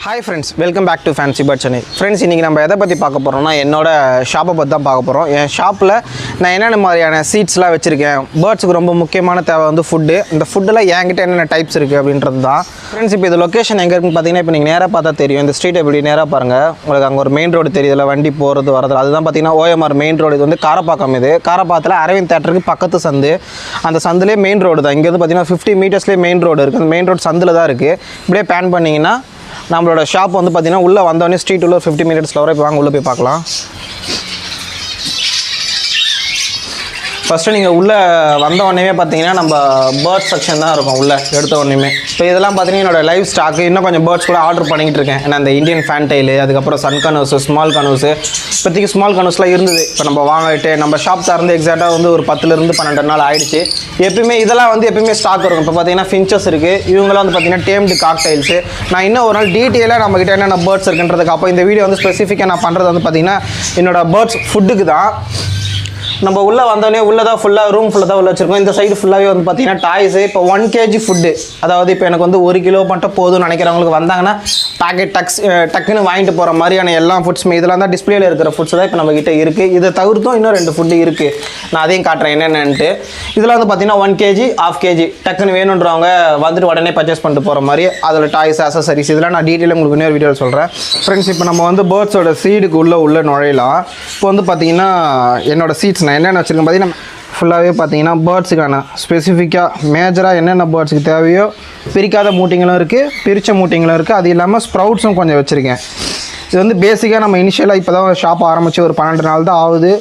Hi friends, welcome back to Fancy Bird Chennai. Friends, இன்னைக்கு நம்ம எதை பத்தி பார்க்க போறோம்னா என்னோட ஷாப்பை பத்தி தான் பார்க்க போறோம். என் ஷாப்ல நான் என்னென்ன மாதிரியான சீட்ஸ்லாம் வச்சிருக்கேன். பேர்ட்ஸ்க்கு ரொம்ப முக்கியமான தேவை வந்து ஃபுட். இந்த ஃபுட்ல என்கிட்ட என்னென்ன டைப்ஸ் இருக்கு அப்படின்றது தான். Friends, இப்போ இது லொகேஷன் எங்க இருக்குன்னு பாத்தீங்கன்னா இப்போ நீங்க நேரா பார்த்தா தெரியும். இந்த ஸ்ட்ரீட் எப்படி நேரா பாருங்க. உங்களுக்கு அங்க ஒரு மெயின் ரோடு தெரியுதுல வண்டி போறது வரது. அதுதான் பாத்தீங்கன்னா OMR மெயின் ரோடு. இது வந்து காரப்பாக்கம் இது. காரப்பாக்கத்துல அரவிந்த் தியேட்டருக்கு பக்கத்து சந்து. அந்த சந்துலயே மெயின் ரோடு தான். இங்க வந்து பாத்தீங்கன்னா 50 மீட்டர்ஸ்லயே மெயின் ரோடு இருக்கு. அந்த மெயின் ரோடு சந்துல தான் இருக்கு. இப்படியே பேன் பண்ணீங்கன்னா நம்மளோட ஷாப் வந்து பார்த்தீங்கன்னா உள்ளே வந்தோடனே ஸ்ட்ரீட் உள்ள 50 மினிட்ஸில் வர இப்போ வாங்க உள்ளே போய் பார்க்கலாம். ஃபஸ்ட்டு நீங்கள் உள்ளே வந்த உடனே பார்த்தீங்கன்னா நம்ம பேர்ட்ஸ் செக்ஷன் தான் இருக்கும் உள்ளே எடுத்த உடனே. இப்போ இதெல்லாம் பார்த்தீங்கன்னா என்னோட லைவ் ஸ்டாக்கு இன்னும் கொஞ்சம் பேர்ட்ஸ் கூட ஆர்டர் பண்ணிக்கிட்டு இருக்கேன். ஏன்னா இந்த இந்தியன் ஃபேன்டைலு, அதுக்கப்புறம் சன் கனூஸு, ஸ்மால் கனூஸு, இப்போதைக்கு ஸ்மால் கனூஸ்லாம் இருந்தது. இப்போ நம்ம வாங்கிட்டு நம்ம ஷாப் திறந்து எக்ஸாக்டாக வந்து ஒரு 10 12 நாள் ஆகிடுச்சு. எப்பயுமே இதெல்லாம் வந்து எப்பயுமே ஸ்டாக் இருக்கும். இப்போ பார்த்தீங்கன்னா ஃபின்ச்சஸ் இருக்குது. இவங்களாம் வந்து பார்த்தீங்கன்னா டேம்டு காக்டைல்ஸு. நான் இன்னும் ஒரு நாள் டீட்டெயிலாக நம்மக்கிட்ட என்னென்ன பேர்ட்ஸ் இருக்குன்றதுக்கு அப்போ இந்த வீடியோ வந்து ஸ்பெசிஃபிக்காக நான் பண்ணுறது வந்து பார்த்தீங்கன்னா என்னோட பேர்ட்ஸ் ஃபுட்டுக்கு தான். நம்ம உள்ளே வந்தோடனே உள்ளே தான் ஃபுல்லாக ரூம் ஃபுல்லாக தான் உள்ள வச்சுருக்கோம். இந்த சைடு ஃபுல்லாகவே வந்து பார்த்தீங்கன்னா டாய்ஸு. இப்போ 1 kg ஃபுட்டு, அதாவது இப்போ எனக்கு வந்து 1 கிலோ மட்டும் போதும்னு நினைக்கிறவங்களுக்கு வந்தாங்கன்னா பேக்கெட் டக்குன்னு வாங்கிட்டு போகிற மாதிரியான எல்லா ஃபுட்ஸுமே இதெல்லாம் தான் டிஸ்பிளேல இருக்கிற ஃபுட்ஸ் தான் இப்போ நம்மக்கிட்ட இருக்குது. இதை தவிர்த்தும் இன்னும் 2 ஃபுட்டு இருக்குது. நான் அதையும் காட்டுறேன் என்னென்னன்ட்டு. இதில் வந்து பார்த்தீங்கன்னா 1 kg, 1/2 kg டக்குன்னு வேணுன்றவங்க வந்துட்டு உடனே பர்ச்சேஸ் பண்ணிட்டு போகிற மாதிரி அதில் டாய்ஸ், அசசரிஸ் இதெல்லாம் நான் டீட்டெயிலாக உங்களுக்கு இன்னொரு வீடியோவில் சொல்கிறேன். ஃப்ரெண்ட்ஸ், இப்போ நம்ம வந்து பேர்ட்ஸோட சீடுக்கு உள்ள நுழையலாம். இப்போ வந்து பார்த்தீங்கன்னா என்னோட சீட்ஸ் நான் என்னென்ன வச்சுருக்கேன் பார்த்தீங்கன்னா ஃபுல்லாகவே பார்த்தீங்கன்னா பேர்ட்ஸுக்கான ஸ்பெசிஃபிக்காக மேஜராக என்னென்ன பேர்ட்ஸுக்கு தேவையோ பிரிக்காத மூட்டிங்களும் இருக்குது, பிரித்த மூட்டிங்களும் இருக்குது. அது இல்லாமல் ஸ்ப்ரவுட்ஸும் கொஞ்சம் வச்சுருக்கேன். இது வந்து பேசிக்காக நம்ம இனிஷியலாக இப்போ தான் ஷாப் ஆரம்பித்து ஒரு 12 நாள் தான் ஆகுது.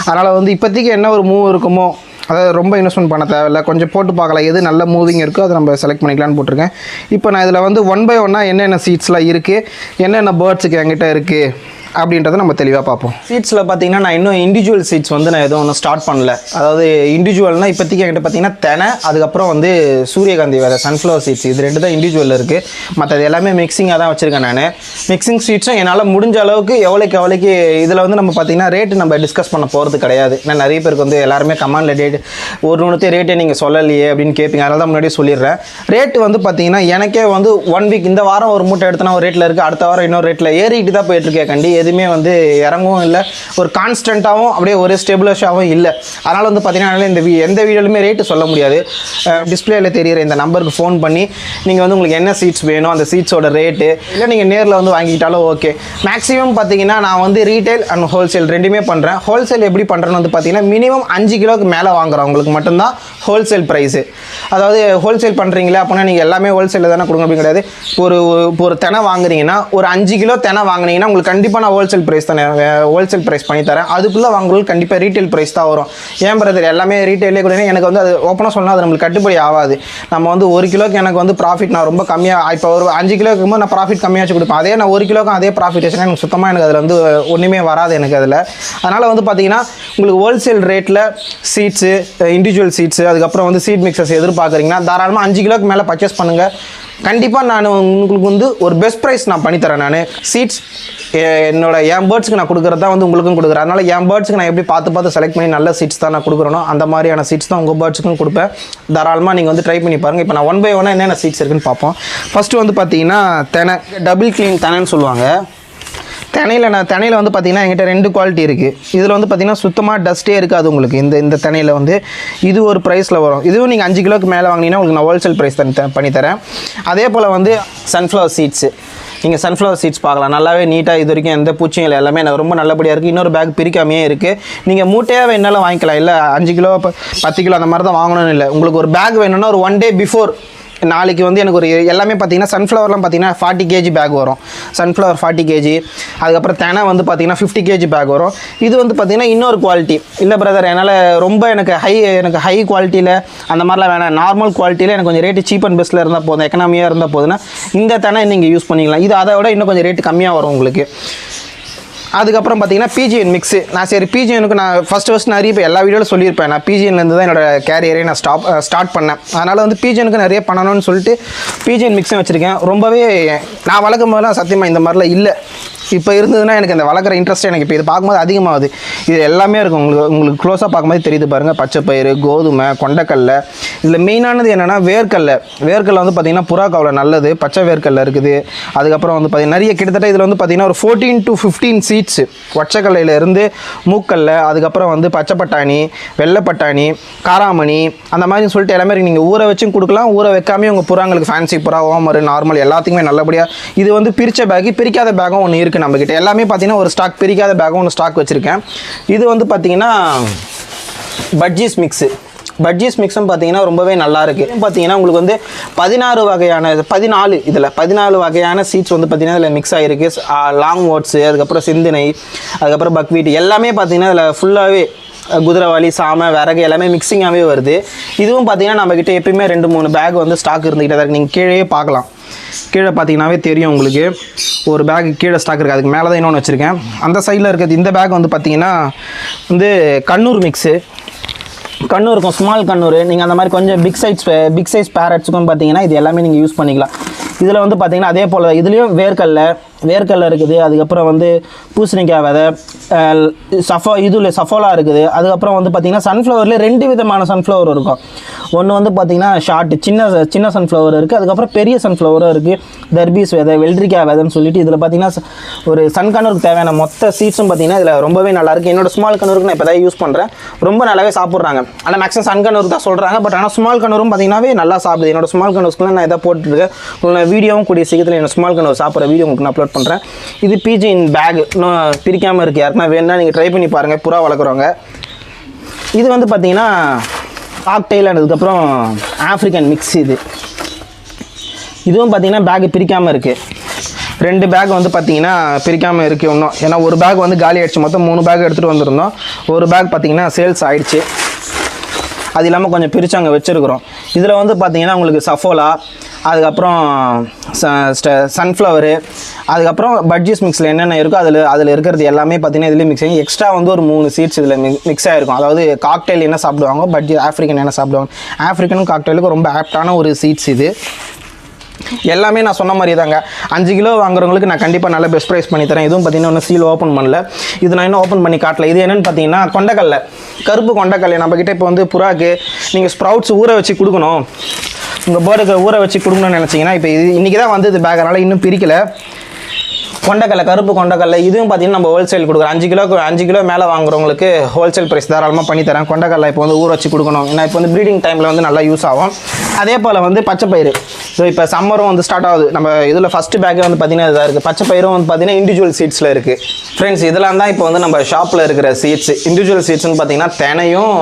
அதனால் வந்து இப்போதைக்கு என்ன ஒரு மூவ் இருக்குமோ, அதாவது ரொம்ப இன்வெஸ்ட்மெண்ட் பண்ண தேவையில்லை, கொஞ்சம் போட்டு பார்க்கலாம் எது நல்ல மூவிங் இருக்கோ அதை நம்ம செலக்ட் பண்ணிக்கலான்னு போட்டிருக்கேன். இப்போ நான் இதில் வந்து 1 by 1 என்னென்ன சீட்ஸ்லாம் இருக்குது, என்னென்ன பேர்ட்ஸுக்கு என்கிட்ட இருக்குது அப்படின்றத நம்ம தெளிவாக பார்ப்போம். சீட்ஸில் பார்த்தீங்கன்னா நான் இன்னும் இண்டிவிஜுவல் சீட்ஸ் வந்து நான் எதுவும் ஒன்றும் ஸ்டார்ட் பண்ணல. அதாவது இண்டிவிஜுவல்னால் இப்போதைக்கு என்கிட்ட பார்த்தீங்கன்னா தெனை, அதுக்கப்புறம் வந்து சூரியகாந்தி வேறு சன்ஃப்ளவர் சீட்ஸ், இது 2 தான் இண்டிவிஜுவல் இருக்குது. மற்றது எல்லாமே மிக்சிங்காக தான் வச்சுருக்கேன் நான். மிக்சிங் சீட்ஸும் என்னால் முடிஞ்ச அளவுக்கு எவ்வளோக்கு இதில் வந்து நம்ம பார்த்தீங்கன்னா ரேட்டு நம்ம டிஸ்கஸ் பண்ண போகிறது கிடையாது. ஏன்னா நிறைய பேருக்கு வந்து எல்லாருமே கமாண்டில் ஒன்றுத்தையும் ரேட்டே நீங்கள் சொல்லலையே அப்படின்னு கேட்பீங்க. அதனால தான் முன்னாடியே சொல்லிடுறேன். ரேட்டு வந்து பார்த்தீங்கன்னா எனக்கே வந்து 1 வீக் இந்த வாரம் ஒரு மூட்டை எடுத்தனா ஒரு ரேட்டில் இருக்குது, அடுத்த வாரம் இன்னொரு ரேட்டில் ஏறிக்கிட்டு தான் போயிட்டுருக்கேன். கண்டி எதுவுமே வந்து இறங்கவும் இல்லை, ஒரு கான்ஸ்டண்ட்டாகவும் அப்படியே ஒரு ஸ்டெபிலிஷாகவும் இல்லை. அதனால் வந்து பார்த்தீங்கன்னா எந்த வீடியோலுமே ரேட்டு சொல்ல முடியாது. டிஸ்பிளேயில் தெரிகிற இந்த நம்பருக்கு ஃபோன் பண்ணி நீங்கள் வந்து உங்களுக்கு என்ன சீட்ஸ் வேணும், அந்த சீட்ஸோட ரேட்டு இல்லை நீங்கள் நேரில் வந்து வாங்கிக்கிட்டாலும் ஓகே. மேக்ஸிமம் பார்த்தீங்கன்னா நான் வந்து ரீட்டைல் அண்ட் ஹோல்சேல் ரெண்டுமே பண்ணுறேன். ஹோல்சேல் எப்படி பண்ணுறேன்னு வந்து பார்த்தீங்கன்னா மினிமம் 5 கிலோக்கு மேலே வாங்குறவங்களுக்கு மட்டும்தான் ஹோல்சேல் ப்ரைஸு. அதாவது ஹோல்சேல் பண்ணுறீங்களா அப்படின்னா நீங்கள் எல்லாமே ஹோல்சேலில் தானே கொடுங்க அப்படின்னு கிடையாது. ஒரு தெனை வாங்குறீங்கன்னா ஒரு 5 கிலோ தெனை வாங்கினீங்கன்னா உங்களுக்கு கண்டிப்பாக நான் ஹோல்சேல் ப்ரைஸ் தானே ஹோல்சேல் ப்ரைஸ் பண்ணி தரேன். அதுக்குள்ளே வாங்குறது கண்டிப்பாக ரீட்டைல் ப்ரைஸ் தான் வரும். ஏன் பிரதர் எல்லாமே ரீட்டைலே கூட எனக்கு வந்து அது ஓப்பனாக சொன்னால் அது நம்மளுக்கு கட்டுப்படி ஆகாது. நம்ம வந்து 1 கிலோக்கு எனக்கு வந்து ப்ராஃபிட் நான் ரொம்ப கம்மியாக, இப்போ ஒரு 5 கிலோக்கு போது நான் ப்ராஃபிட் கம்மியாச்சு கொடுப்பேன். அதே நான் 1 கிலோக்கும் அதே ப்ராஃபிட் வச்சுன்னா எனக்கு சுத்தமாக எனக்கு அதில் வந்து ஒன்றுமே வராது எனக்கு அதில். அதனால் வந்து பார்த்தீங்கன்னா உங்களுக்கு ஹோல்சேல் ரேட்டில் சீட்ஸு, இண்டிவிஜுவல் சீட்ஸு, அதுக்கப்புறம் வந்து சீட் மிக்சர்ஸ் எதிர்பார்க்குறீங்கன்னா தாராளமாக 5 கிலோக்கு மேலே பர்ச்சேஸ் பண்ணுங்கள். கண்டிப்பாக நான் உங்களுக்கு வந்து ஒரு பெஸ்ட் ப்ரைஸ் நான் பண்ணித்தரேன். நான் சீட்ஸ் என் பேர்ட்ஸ்க்கு நான் கொடுக்குறது தான் வந்து உங்களுக்கும் கொடுக்குறேன். அதனால் என் பேர்ட்ஸ்க்கு நான் எப்படி பார்த்து செலக்ட் பண்ணி நல்ல சீட்ஸ் தான் நான் கொடுக்குறேனோ அந்த மாதிரியான சீட்ஸ் தான் உங்கள் பேர்ட்ஸுக்கும் கொடுப்பேன். தாராளமாக நீங்கள் வந்து ட்ரை பண்ணி பாருங்கள். இப்போ நான் 1 by 1 என்னென்ன சீட்ஸ் இருக்குன்னு பார்ப்போம். ஃபஸ்ட்டு வந்து பார்த்தீங்கன்னா தெனை, டபுள் க்ளீன் தெனைன்னு சொல்லுவாங்க. தெனையில் வந்து பார்த்தீங்கன்னா என்கிட்ட 2 குவாலிட்டி இருக்குது. இதில் வந்து பார்த்தீங்கன்னா சுத்தமாக டஸ்ட்டே இருக்காது உங்களுக்கு. இந்த தெனையில் வந்து இது ஒரு ப்ரைஸில் வரும். இதுவும் நீங்கள் 5 கிலோக்கு மேலே வாங்கினீங்கன்னா உங்களுக்கு நான் ஹோல்சேல் ப்ரைஸ் பண்ணித்தரேன். அதே போல் வந்து சன்ஃப்ளவர் சீட்ஸு, நீங்கள் சன்ஃப்ளவர் சீட்ஸ் பார்க்கலாம். நல்லாவே நீட்டாக இது வரைக்கும் எந்த பூச்சியும் இல்லை, எல்லாமே எனக்கு ரொம்ப நல்லபடியாக இருக்குது. இன்னொரு பேக் பிரிக்காமையே இருக்குது. நீங்கள் மூட்டையாக வேணாலும் வாங்கிக்கலாம். இல்லை 5 கிலோ 10 கிலோ அந்த மாதிரி தான் வாங்கணும்னு இல்லை. உங்களுக்கு ஒரு பேக் வேணும்னா ஒரு 1 day பிஃபோர், நாளைக்கு வந்து எனக்கு ஒரு எல்லாமே பார்த்தீங்கன்னா சன்ஃப்ளவர்லாம் பார்த்தீங்கன்னா 40 kg பேக் வரும். Sunflower 40 kg. அதுக்கப்புறம் தெனை வந்து பார்த்தீங்கன்னா 50 kg பேக் வரும். இது வந்து பார்த்தீங்கன்னா இன்னொரு குவாலிட்டி இல்லை பிரதர், என்னால் ரொம்ப எனக்கு ஹை குவாலிட்டியில் அந்த மாதிரிலாம் வேணாம், நார்மல் குவாலிட்டியில் எனக்கு கொஞ்சம் ரேட்டு சீப் அண்ட் பெஸ்ட்டில் இருந்தால் போதும், எக்கனாமியாக இருந்தால் போதுன்னா இந்த தெனை நீங்கள் யூஸ் பண்ணிக்கலாம். இது அதை விட இன்னும் கொஞ்சம் ரேட்டு கம்மியாக வரும் உங்களுக்கு. அதுக்கப்புறம் பார்த்தீங்கன்னா பிஜிஎன் மிக்ஸு. நான் சரி பிஜிஎனுக்கு நான் ஃபஸ்ட்டு நிறைய இப்போ எல்லா வீடியோவில் சொல்லியிருப்பேன். நான் பிஜிஎன்லேருந்து தான் என்னோடய கேரியரே நான் ஸ்டார்ட் பண்ணேன். அதனால் வந்து பிஜிஎனுக்கு நிறைய பண்ணணும்னு சொல்லிட்டு பிஜிஎன் மிக்ஸும் வச்சுருக்கேன். ரொம்பவே நான் வளர்க்கும் போதெல்லாம் சத்தியமாக இந்த மாதிரிலாம் இல்லை. இப்போ இருந்ததுன்னா எனக்கு இந்த வளர்க்குற இன்ட்ரெஸ்ட் எனக்கு இப்போ இது பார்க்கும்போது அதிகமாகுது. இது எல்லாமே இருக்கும். உங்களுக்கு க்ளோஸாக பார்க்கும்போது தெரியுது பாருங்கள். பச்சைப்பயிறு, கோதுமை, கொண்டைக்கடலை. இதில் மெயினானது என்னென்னா வேர்க்கடலை. வேர்க்கடலை வந்து பார்த்திங்கன்னா புறாக்காவில் நல்லது. பச்சை வேர்க்கடலை இருக்குது. அதுக்கப்புறம் வந்து பார்த்திங்கன்னா நிறைய கிட்டத்தட்ட இதில் வந்து பார்த்திங்கன்னா ஒரு 14 to 15 சீட்ஸு. ஒற்றைக்கடலையிலேருந்து மூக்கடலை, அதுக்கப்புறம் வந்து பச்சை பட்டாணி, வெள்ளை பட்டாணி, காராமணி, அந்த மாதிரி சொல்லிட்டு எல்லாமே நீங்கள் ஊற வச்சும் கொடுக்கலாம். ஊற வைக்காமே உங்கள் புறாங்களுக்கு ஃபேன்சி புறா, ஓமர், நார்மல் எல்லாத்துக்குமே நல்லபடியாக. இது வந்து பிரித்த பேக்கு, பிரிக்காத பேக்கும் ஒன்று இருக்குது நம்மக்கிட்ட. எல்லாமே பார்த்தீங்கன்னா ஒரு ஸ்டாக், பிரிக்காத பேக்கும் ஒன்று ஸ்டாக் வச்சுருக்கேன். இது வந்து பார்த்தீங்கன்னா பட்ஜீஸ் மிக்ஸு. பட்ஜீஸ் மிக்ஸும் பார்த்தீங்கன்னா ரொம்பவே நல்லா இருக்குது. பார்த்தீங்கன்னா உங்களுக்கு வந்து 14 வகையான 14 வகையான சீட்ஸ் வந்து பார்த்தீங்கன்னா இதில் மிக்ஸ் ஆகிருக்கு. லாங் ஓட்ஸு, அதுக்கப்புறம் சிந்தினை, அதுக்கப்புறம் பக்வீட் எல்லாமே பார்த்தீங்கன்னா இதில் ஃபுல்லாகவே குதிரைவாளி, சாமை, விறகு எல்லாமே மிக்சிங்காகவே வருது. இதுவும் பார்த்தீங்கன்னா நம்மக்கிட்ட எப்பயுமே 2-3 பேக் வந்து ஸ்டாக் இருந்துக்கிட்டே தான் இருக்குது. நீங்கள் கீழே பார்க்கலாம். கீழே பார்த்தீங்கன்னாவே தெரியும் உங்களுக்கு. ஒரு பேக் கீழே ஸ்டாக் இருக்குது. அதுக்கு மேலே தான் இன்னொன்று வச்சுருக்கேன். அந்த சைடில் இருக்கிறது இந்த பேக் வந்து பார்த்தீங்கன்னா வந்து கண்ணூர் மிக்ஸு. கண்ணூருக்கும் ஸ்மால் கண்ணூர். நீங்கள் அந்த மாதிரி கொஞ்சம் பிக் சைஸ் பேரட்ஸுக்கும் பார்த்தீங்கன்னா இது எல்லாமே நீங்கள் யூஸ் பண்ணிக்கலாம். இதில் வந்து பார்த்தீங்கன்னா அதே போல் இதுலேயும் வேர்க்கடலை இருக்குது. அதுக்கப்புறம் வந்து பூசணிக்காய் விதை, சஃபோலா இருக்குது. அதுக்கப்புறம் வந்து பார்த்திங்கன்னா சன்ஃப்ளவர்லேயே 2 விதமான சன்ஃப்ளவர் இருக்கும். ஒன்று வந்து பார்த்திங்கன்னா ஷார்ட் சின்ன சன்ஃப்ளவர் இருக்குது. அதுக்கப்புறம் பெரிய சன்ஃப்ளவரும் இருக்குது. தர்பீஸ் விதை, வெள்ளரிக்காய் விதைன்னு சொல்லிட்டு இதில் பார்த்திங்கன்னா ஒரு சன்கனூருக்கு தேவையான மொத்த சீட்ஸும் பார்த்திங்கன்னா இதில் ரொம்பவே நல்லாயிருக்கு. என்னோட ஸ்மால் கனூருக்கு நான் இப்போ தான் யூஸ் பண்ணுறேன். ரொம்ப நல்லாவே சாப்பிட்றாங்க. ஆனால் மேக்ஸிமம் சன்கனூருக்கு தான் சொல்கிறாங்க. பட் ஆனால் ஸ்மால் கனூரும் பார்த்திங்கன்னாவே நல்லா சாப்பிடுது. என்னோட ஸ்மால் கனூஸ்க்குலாம் நான் இதை போட்டுருக்கேன். உங்களுக்கு வீடியோவும் கூடிய சீக்கிரத்தில் என்னோட ஸ்மால் கனூர் சாப்பிட்ற வீடியோ உங்களுக்கு நான் அப்லோட் பண்ணுறேன். இது பிஜி இன் பேக், இன்னும் பிரிக்காமல் இருக்குது. யாருக்குன்னா வேணுன்னா நீங்கள் ட்ரை பண்ணி பாருங்கள், புறா வளர்க்குறவங்க. இது வந்து பார்த்தீங்கன்னா காக்டெயில், அதுக்கப்புறம் ஆஃப்ரிக்கன் மிக்ஸ். இதுவும் பார்த்தீங்கன்னா பேக் பிரிக்காமல் இருக்குது. 2 பேக் வந்து பார்த்தீங்கன்னா பிரிக்காமல் இருக்குது இன்னும். ஏன்னா ஒரு பேக் வந்து காலி ஆகிடுச்சு. மொத்தம் 3 பேக் எடுத்துகிட்டு வந்திருந்தோம். ஒரு பேக் பார்த்தீங்கன்னா சேல்ஸ் ஆகிடுச்சு. அது இல்லாமல் கொஞ்சம் பிரித்து அங்கே வச்சுருக்குறோம். இதில் வந்து பார்த்தீங்கன்னா உங்களுக்கு சஃபோலா, அதுக்கப்புறம் சன்ஃப்ளவரு, அதுக்கப்புறம் பட்ஜீஸ் மிக்ஸில் என்னென்ன இருக்கோ அதில் இருக்கிறது எல்லாமே பார்த்தீங்கன்னா இதுலேயும் மிக்ஸ் ஆகி எக்ஸ்ட்ரா வந்து ஒரு 3 சீட்ஸ் இதில் மிக்ஸ் ஆகிருக்கும். அதாவது காக்டெயில் என்ன சாப்பிடுவாங்க, ஆஃப்ரிக்கன் என்ன சாப்பிடுவாங்க. ஆஃப்ரிக்கனும் காக்டெயிலுக்கும் ரொம்ப ஆப்டான ஒரு சீட்ஸ் இது. எல்லாமே நான் சொன்ன மாதிரி தாங்க. 5 கிலோ வாங்குறவங்களுக்கு நான் கண்டிப்பாக நல்ல பெஸ்ட் ப்ரைஸ் பண்ணி தரேன். இதுவும் பார்த்தீங்கன்னா ஒன்றும் சீல் ஓப்பன் பண்ணல. இது நான் இன்னும் ஓப்பன் பண்ணி காட்டல. இது என்னென்னு பார்த்தீங்கன்னா கொண்டைக்கடலை, கருப்பு கொண்டைக்கடலை. நம்மக்கிட்ட இப்போ வந்து புறாக்கு நீங்கள் ஸ்ப்ரவுட்ஸ் ஊற வச்சு கொடுக்கணும், உங்கள் பேர்டுக்கு ஊற வச்சு கொடுக்கணும்னு நினச்சிங்கன்னா இப்போ இது இன்றைக்கி தான் வந்து இது பேக், அதனால் இன்னும் பிரிக்கலை. கொண்டைக்கடலை, கருப்பு கொண்டைக்கடலை. இதுவும் பார்த்தீங்கன்னா நம்ம ஹோல்சேல் கொடுக்குறோம். 5 கிலோ மேலே வாங்குறவங்களுக்கு ஹோல்சேல் ப்ரைஸ் தாராளமாக பண்ணி தரேன். கொண்டைக்கடலை இப்போ வந்து ஊற வச்சு கொடுக்கணும். ஏன்னா இப்போ வந்து ப்ரீடிங் டைமில் வந்து நல்லா யூஸ் ஆகும். அதே போல் வந்து பச்சைப்பயிறு. ஸோ இப்போ சம்மரும் வந்து ஸ்டார்ட் ஆகுது. நம்ம இதில் ஃபஸ்ட்டு பேக்கே வந்து பார்த்திங்கன்னா இதாக இருக்குது. பச்சைப்பயிரும் வந்து பார்த்திங்கன்னா இண்டிவிஜுவல் சீட்ஸில் இருக்குது. ஃப்ரெண்ட்ஸ், இதெல்லாம் தான் இப்போ வந்து நம்ம ஷாப்பில் இருக்கிற சீட்ஸ். இண்டிவிஜுவல் சீட்ஸ்னு பார்த்திங்கன்னா தெனையும்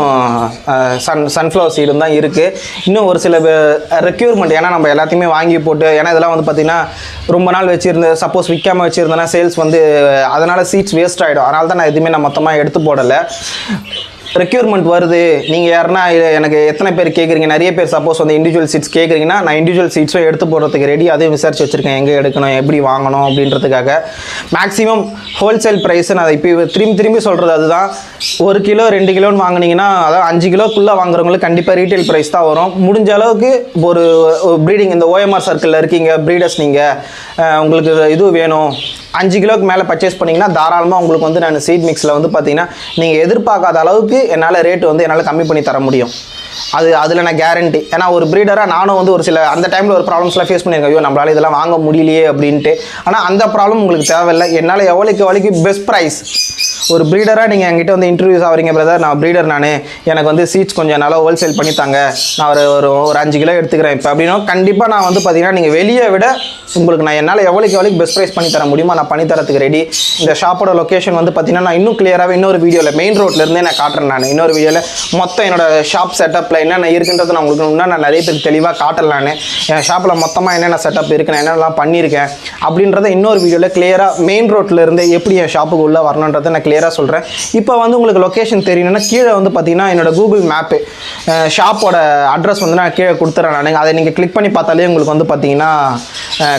சன்ஃப்ளவர் சீடும் தான் இருக்குது. இன்னும் ஒரு சில ரெக்யூர்மெண்ட், ஏன்னா நம்ம எல்லாத்தையுமே வாங்கி போட்டு, ஏன்னா இதெல்லாம் வந்து பார்த்திங்கன்னா ரொம்ப நாள் வச்சுருந்து சப்போஸ் விற்காமல் வச்சுருந்தேன்னா சேல்ஸ் வந்து அதனால் சீட்ஸ் வேஸ்ட் ஆகிடும். அதனால தான் நான் எதுவுமே நான் மொத்தமாக எடுத்து போடலை. ரெக்யூர்மெண்ட் வருது, நீங்கள் யாருன்னா எனக்கு எத்தனை பேர் கேட்குறீங்க, நிறைய பேர் சப்போஸ் வந்து இண்டிவிஜுவல் சீட்ஸ் கேட்குறீங்கன்னா நான் இண்டிவிஜுவல் சீட்ஸும் எடுத்து போடுறதுக்கு ரெடி. அதையும் விசாரிச்சு வச்சுருக்கேன், எங்கே எடுக்கணும், எப்படி வாங்கணும் அப்படின்றதுக்காக. மேக்ஸிமம் ஹோல்சேல் ப்ரைஸு நான் இப்போ திரும்பி சொல்கிறது அதுதான். 1 கிலோ 2 கிலோன்னு வாங்கினீங்கன்னா, அதாவது 5 கிலோக்குள்ளே வாங்குறவங்களுக்கு கண்டிப்பாக ரீட்டைல் ப்ரைஸ் தான் வரும். முடிஞ்ச அளவுக்கு ஒரு ப்ரீடிங், இந்த ஓஎம்ஆர் சர்க்கிளில் இருக்கீங்க ப்ரீடர்ஸ், நீங்கள் உங்களுக்கு இது வேணும் 5 கிலோக்கு மேலே பர்ச்சேஸ் பண்ணிங்கன்னா தாராளமாக உங்களுக்கு வந்து நான் சீட் மிக்ஸில் வந்து பார்த்தீங்கன்னா நீங்கள் எதிர்பார்க்காத அளவுக்கு என்னால் ரேட்டு வந்து என்னால் கம்மி பண்ணி தர முடியும். அதில் நான் கேரண்டி. ஏன்னா ஒரு ப்ரீடராக நானும் வந்து ஒரு சில அந்த டைமில் ஒரு ப்ராப்ளம்ஸ்லாம் ஃபேஸ் பண்ணியிருக்கேன். ஐயோ நம்மளால் இதெல்லாம் வாங்க முடியலையே அப்படின்ட்டு. ஆனால் அந்த ப்ராப்ளம் உங்களுக்கு தேவையில்லை. என்னால் எவ்வளோக்கு பெஸ்ட் ப்ரைஸ். ஒரு ப்ரீடராக நீங்கள் என்கிட்ட வந்து இன்டர்வியூஸ் ஆகிறீங்க, பிரதர் நான் ப்ரீடர், எனக்கு வந்து சீட்ஸ் கொஞ்சம் நல்லா ஹோல்சேல் பண்ணித்தாங்க, நான் ஒரு 5 கிலோ எடுத்துக்கிறேன் இப்போ அப்படின்னா கண்டிப்பாக நான் வந்து பார்த்தீங்கன்னா நீங்கள் வெளியே விட உங்களுக்கு நான் என்னால் எவ்வளோக்கு பெஸ்ட் ப்ரைஸ் பண்ணி தர முடியுமோ நான் பண்ணித்தரத்துக்கு ரெடி. இந்த ஷாப்போட லொக்கேஷன் வந்து பார்த்தீங்கன்னா நான் இன்னும் கிளியராகவே இன்னொரு வீடியோவில் மெயின் ரோட்லேருந்தே நான் காட்டுறேன். நான் இன்னொரு வீடியோவில் மொத்தம் என்னோட ஷாப் செட்டப்பில் என்னென்ன இருக்குன்றது நான் உங்களுக்கு இன்னும் நான் நிறைய பேருக்கு தெளிவாக காட்டலான்னு, என் ஷாப்பில் மொத்தமாக என்னென்ன செட்டப் இருக்குது, நான் என்னென்னலாம் பண்ணியிருக்கேன் அப்படின்றத இன்னொரு வீடியோவில் கிளியராக மெயின் ரோட்லேருந்து எப்படி என் ஷாப்புக்கு உள்ளே வரணுன்றதை நான் கிளியராக சொல்கிறேன். இப்போ வந்து உங்களுக்கு லொக்கேஷன் தெரியணும்னா கீழே வந்து பார்த்தீங்கன்னா என்னோட கூகுள் மேப்பு ஷாப்போட அட்ரஸ் வந்து நான் கீழே கொடுத்துறேன். நான் அதை நீங்கள் கிளிக் பண்ணி பார்த்தாலே உங்களுக்கு வந்து பார்த்தீங்கன்னா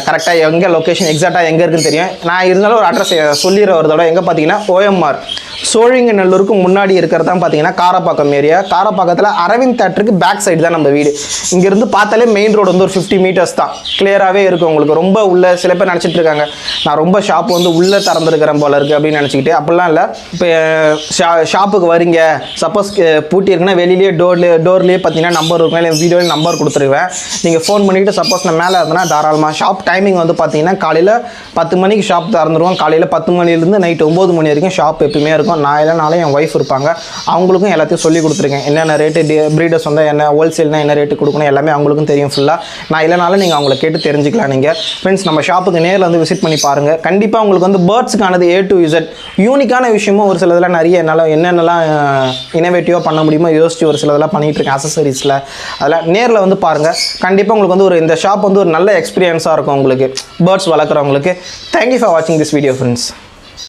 கரெக்டாக எங்கே லொக்கேஷன் எக்ஸாக்டாக எங்கே இருக்குன்னு தெரியும். நான் இருந்தாலும் ஒரு அட்ரஸ் சொல்லிடுற ஒரு தடவை எங்கே பார்த்தீங்கன்னா சோழிங்கநல்லூருக்கு முன்னாடி இருக்கிறது தான் பார்த்தீங்கன்னா காரப்பாக்கம் ஏரியா. காரப்பாக்கத்தில் அரவிந்த் தேட்டருக்கு பேக் சைடு தான் நம்ம வீடு. இங்கேருந்து பார்த்தாலே மெயின் ரோடு வந்து ஒரு 50 மீட்டர்ஸ் தான், கிளியராகவே இருக்கும் உங்களுக்கு. ரொம்ப உள்ள சில பேர் நினச்சிட்டு இருக்காங்க நான் ரொம்ப ஷாப் வந்து உள்ளே திறந்துருக்கிறேன் போல இருக்குது அப்படின்னு நினச்சிக்கிட்டு. அப்படிலாம் இல்லை. இப்போ ஷாப்புக்கு வரீங்க, சப்போஸ் பூட்டி இருக்குன்னா வெளியிலேயே டோர்லேயே பார்த்தீங்கன்னா நம்பர் இருக்கும், இல்லை வீடியோவில் நம்பர் கொடுத்துருவேன். நீங்கள் ஃபோன் பண்ணிவிட்டு சப்போஸ் நான் மேலே இருந்தேன்னா தாராளமாக. ஷாப் டைமிங் வந்து பார்த்தீங்கன்னா காலையில் 10 மணிக்கு ஷாப் திறந்துருவோம். காலையில் 10 மணிலேருந்து நைட்டு 9 மணி வரைக்கும் ஷாப் எப்பவுமே இருக்கும். நான் இல்லைனாலும் என் ஒய்ஃப் இருப்பாங்க, அவங்களுக்கும் எல்லாத்தையும் சொல்லி கொடுத்துருக்கேன். என்னென்ன ரேட்டு ப்ரீடர்ஸ் வந்து என்ன, ஹோல்சேல்னா என்ன ரேட்டு கொடுக்கணும் எல்லாமே அவங்களுக்கும் தெரியும் ஃபுல்லாக. நான் இல்லைனாலும் நீங்கள் அவங்கள கேட்டு தெரிஞ்சுக்கலாம். நீங்கள் ஃப்ரெண்ட்ஸ் நம்ம ஷாப்புக்கு நேரில் வந்து விசிட் பண்ணி பாருங்கள். கண்டிப்பாக உங்களுக்கு வந்து பேர்ட்ஸுக்கானது A to Z யூனிக்கான விஷயமும் ஒரு சிலதெல்லாம் நிறைய என்னால் என்னென்னலாம் இனோவேட்டிவாக பண்ண முடியுமோ யோசிச்சு ஒரு சிலதெல்லாம் பண்ணிகிட்ருக்கேன் அசசரிஸில். அதெல்லாம் நேரில் வந்து பாருங்கள். கண்டிப்பாக உங்களுக்கு வந்து இந்த ஷாப் வந்து ஒரு நல்ல எக்ஸ்பீரியன்ஸாக இருக்கும் உங்களுக்கு பேர்ட்ஸ் வளர்க்குறவங்களுக்கு. தேங்க்யூ ஃபார் வாட்சிங் திஸ் வீடியோ ஃப்ரெண்ட்ஸ்.